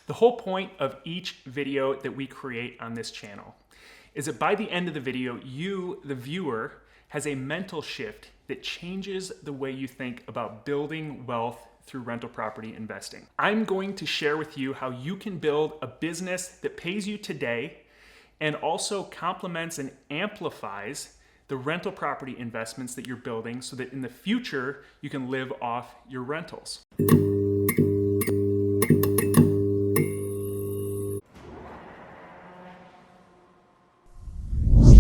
The whole point of each video that we create on this channel is that by the end of the video, you, the viewer, has a mental shift that changes the way you think about building wealth through rental property investing. I'm going to share with you how you can build a business that pays you today and also complements and amplifies the rental property investments that you're building so that in the future, you can live off your rentals.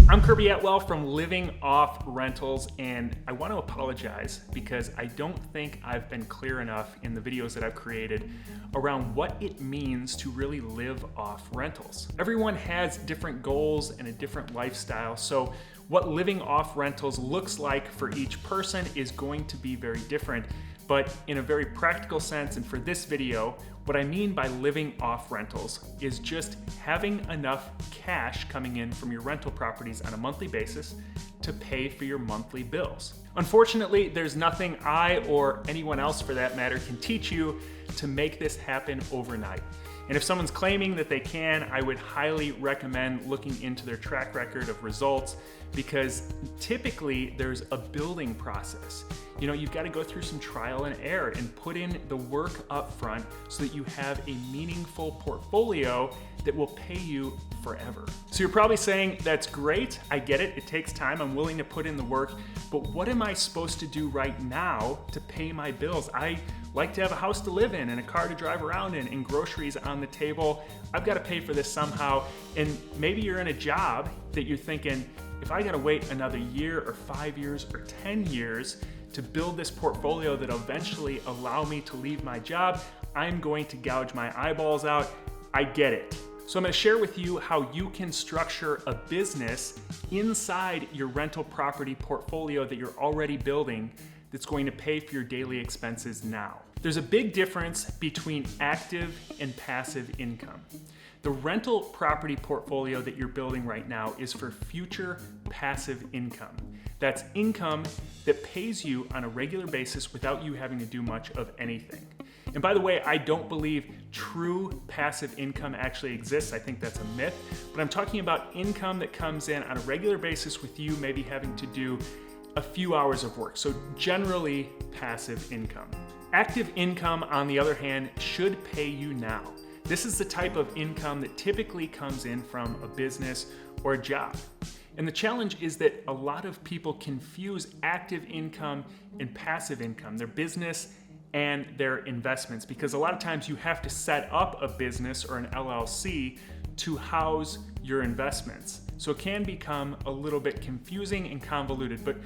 I'm Kirby Atwell from Living Off Rentals, and I want to apologize because I don't think I've been clear enough in the videos that I've created around what it means to really live off rentals. Everyone has different goals and a different lifestyle, so what living off rentals looks like for each person is going to be very different. But in a very practical sense, and for this video, what I mean by living off rentals is just having enough cash coming in from your rental properties on a monthly basis to pay for your monthly bills. Unfortunately, there's nothing I or anyone else for that matter can teach you to make this happen overnight. And if someone's claiming that they can, I would highly recommend looking into their track record of results, because typically there's a building process. You know, you've got to go through some trial and error and put in the work up front so that you have a meaningful portfolio that will pay you forever. So you're probably saying, that's great, I get it, it takes time, I'm willing to put in the work, but what am I supposed to do right now to pay my bills? I like to have a house to live in and a car to drive around in and groceries on the table. I've got to pay for this somehow. And maybe you're in a job that you're thinking, if I got to wait another year or 5 years or 10 years to build this portfolio that'll eventually allow me to leave my job, I'm going to gouge my eyeballs out. I get it. So I'm going to share with you how you can structure a business inside your rental property portfolio that you're already building that's going to pay for your daily expenses now. There's a big difference between active and passive income. The rental property portfolio that you're building right now is for future passive income. That's income that pays you on a regular basis without you having to do much of anything. And by the way, I don't believe true passive income actually exists. I think that's a myth. But I'm talking about income that comes in on a regular basis with you maybe having to do a few hours of work. So generally passive income. Active income, on the other hand, should pay you now. This is the type of income that typically comes in from a business or a job. And the challenge is that a lot of people confuse active income and passive income, their business and their investments, because a lot of times you have to set up a business or an LLC to house your investments. So it can become a little bit confusing and convoluted, but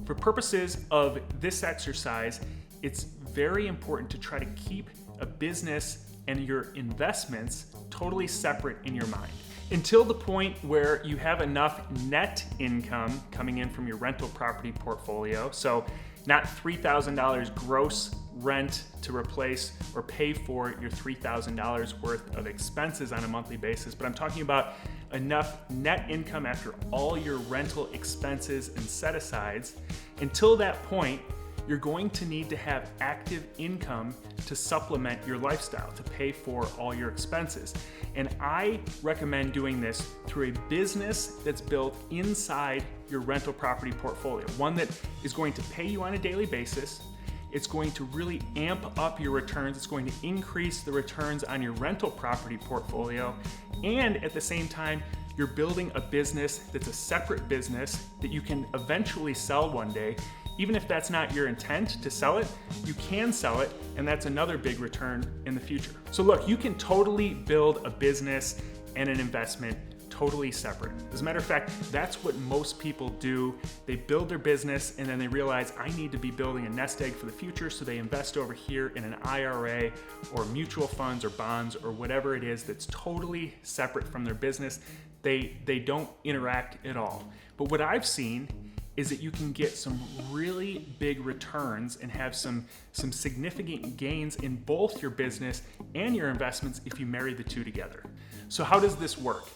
for purposes of this exercise, it's very important to try to keep a business and your investments totally separate in your mind. Until the point where you have enough net income coming in from your rental property portfolio, so not $3,000 gross rent to replace or pay for your $3,000 worth of expenses on a monthly basis, but I'm talking about enough net income after all your rental expenses and set-asides. Until that point, you're going to need to have active income to supplement your lifestyle, to pay for all your expenses. And I recommend doing this through a business that's built inside your rental property portfolio, one that is going to pay you on a daily basis. It's going to really amp up your returns. It's going to increase the returns on your rental property portfolio. And at the same time, you're building a business that's a separate business that you can eventually sell one day. Even if that's not your intent to sell it, you can sell it, and that's another big return in the future. So look, you can totally build a business and an investment totally separate. As a matter of fact, that's what most people do. They build their business and then they realize, I need to be building a nest egg for the future, so they invest over here in an IRA or mutual funds or bonds or whatever it is that's totally separate from their business. They don't interact at all. But what I've seen is that you can get some really big returns and have some significant gains in both your business and your investments if you marry the two together. So how does this work?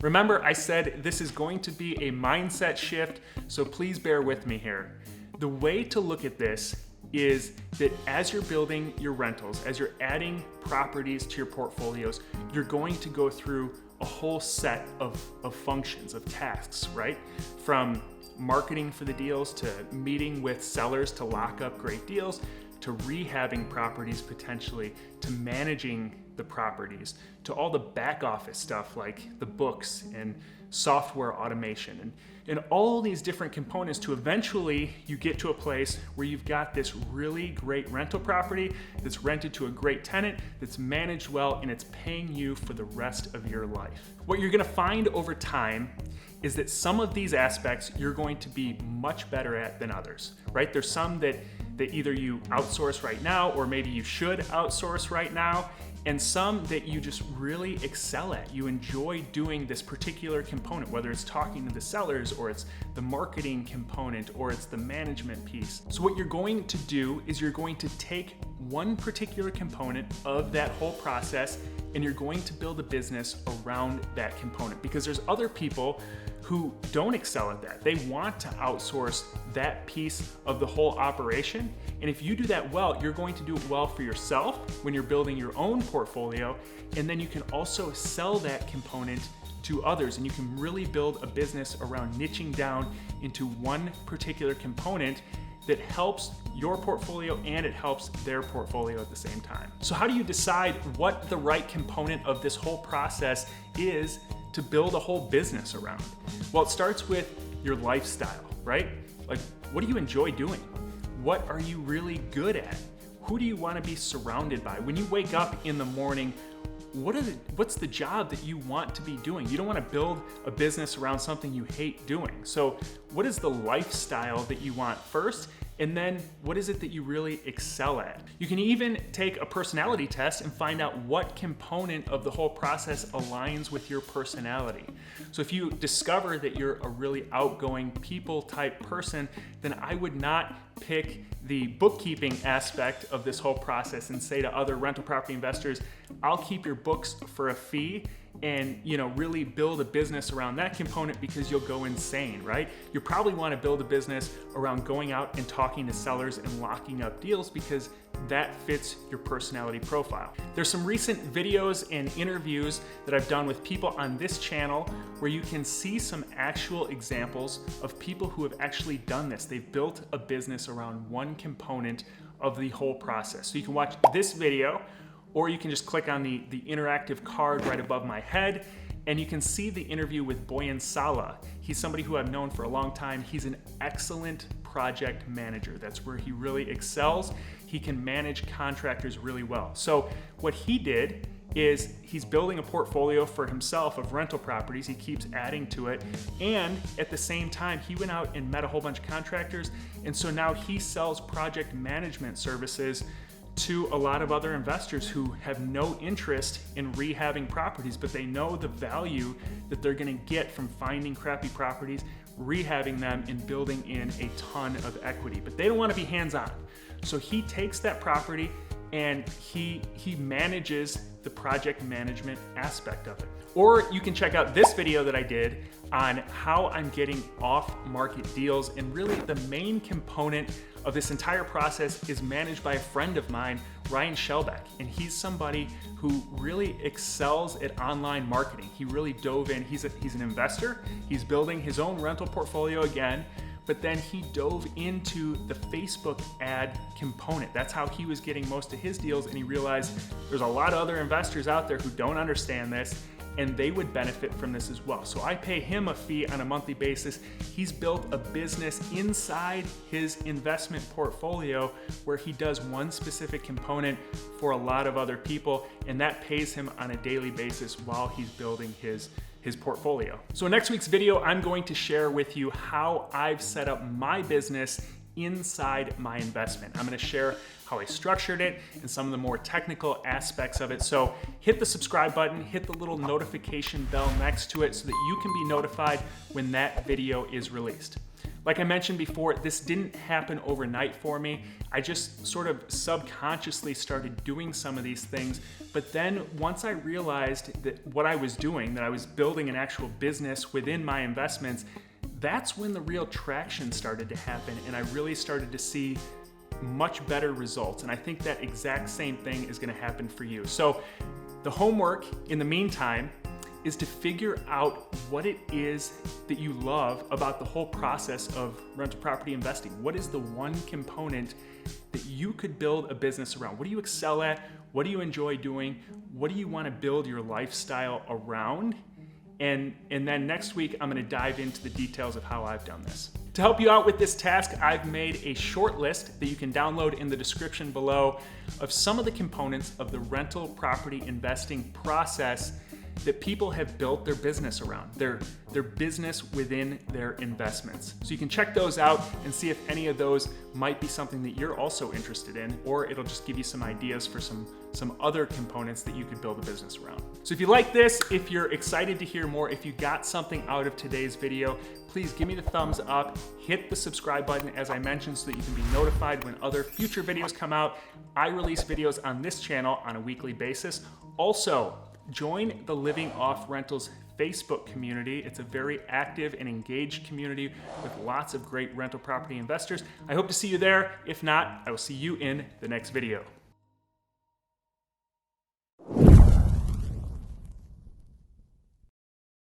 Remember, I said this is going to be a mindset shift, so please bear with me here. The way to look at this is that as you're building your rentals, as you're adding properties to your portfolios, you're going to go through a whole set of functions, of tasks, right? From marketing for the deals, to meeting with sellers to lock up great deals, to rehabbing properties potentially, to managing the properties, to all the back office stuff like the books and software automation, and all these different components, to eventually you get to a place where you've got this really great rental property that's rented to a great tenant, that's managed well, and it's paying you for the rest of your life. What you're gonna find over time is that some of these aspects you're going to be much better at than others, right? There's some that either you outsource right now, or maybe you should outsource right now, and some that you just really excel at. You enjoy doing this particular component, whether it's talking to the sellers, or it's the marketing component, or it's the management piece. So what you're going to do is you're going to take one particular component of that whole process, and you're going to build a business around that component, because there's other people who don't excel at that. They want to outsource that piece of the whole operation. And if you do that well, you're going to do it well for yourself when you're building your own portfolio. And then you can also sell that component to others, and you can really build a business around niching down into one particular component that helps your portfolio and it helps their portfolio at the same time. So how do you decide what the right component of this whole process is to build a whole business around? Well, it starts with your lifestyle, right? Like, what do you enjoy doing? What are you really good at? Who do you want to be surrounded by? When you wake up in the morning, what's the job that you want to be doing? You don't want to build a business around something you hate doing. So what is the lifestyle that you want first? And then what is it that you really excel at? You can even take a personality test and find out what component of the whole process aligns with your personality. So if you discover that you're a really outgoing people type person, then I would not pick the bookkeeping aspect of this whole process and say to other rental property investors, I'll keep your books for a fee, and really build a business around that component, because you'll go insane, right? You probably want to build a business around going out and talking to sellers and locking up deals, because that fits your personality profile. There's some recent videos and interviews that I've done with people on this channel where you can see some actual examples of people who have actually done this. They've built a business around one component of the whole process. So you can watch this video, or you can just click on the interactive card right above my head, and you can see the interview with Boyan Sala. He's somebody who I've known for a long time. He's an excellent project manager. That's where he really excels. He can manage contractors really well. So what he did is he's building a portfolio for himself of rental properties. He keeps adding to it. And at the same time, he went out and met a whole bunch of contractors. And so now he sells project management services to a lot of other investors who have no interest in rehabbing properties, but they know the value that they're gonna get from finding crappy properties, rehabbing them, and building in a ton of equity. But they don't wanna be hands-on. So he takes that property and he manages the project management aspect of it. Or you can check out this video that I did on how I'm getting off-market deals, and really the main component of this entire process is managed by a friend of mine, Ryan Shelbeck, and he's somebody who really excels at online marketing. He really dove in. He's an investor. He's building his own rental portfolio again, but then he dove into the Facebook ad component. That's how he was getting most of his deals, and he realized there's a lot of other investors out there who don't understand this, and they would benefit from this as well. So I pay him a fee on a monthly basis. He's built a business inside his investment portfolio where he does one specific component for a lot of other people, and that pays him on a daily basis while he's building his portfolio. So in next week's video, I'm going to share with you how I've set up my business inside my investment. I'm going to share how I structured it and some of the more technical aspects of it. So hit the subscribe button, hit the little notification bell next to it so that you can be notified when that video is released. Like I mentioned before, this didn't happen overnight for me. I just sort of subconsciously started doing some of these things. But then once I realized that what I was doing, that I was building an actual business within my investments, that's when the real traction started to happen, and I really started to see much better results. And I think that exact same thing is gonna happen for you. So the homework in the meantime is to figure out what it is that you love about the whole process of rental property investing. What is the one component that you could build a business around? What do you excel at? What do you enjoy doing? What do you want to build your lifestyle around? And then next week, I'm going to dive into the details of how I've done this. To help you out with this task, I've made a short list that you can download in the description below of some of the components of the rental property investing process that people have built their business around, their business within their investments. So you can check those out and see if any of those might be something that you're also interested in, or it'll just give you some ideas for some other components that you could build a business around. So if you like this, if you're excited to hear more, if you got something out of today's video, please give me the thumbs up, hit the subscribe button as I mentioned so that you can be notified when other future videos come out. I release videos on this channel on a weekly basis. Also, join the Living Off Rentals Facebook community. It's a very active and engaged community with lots of great rental property investors. I hope to see you there. If not, I will see you in the next video.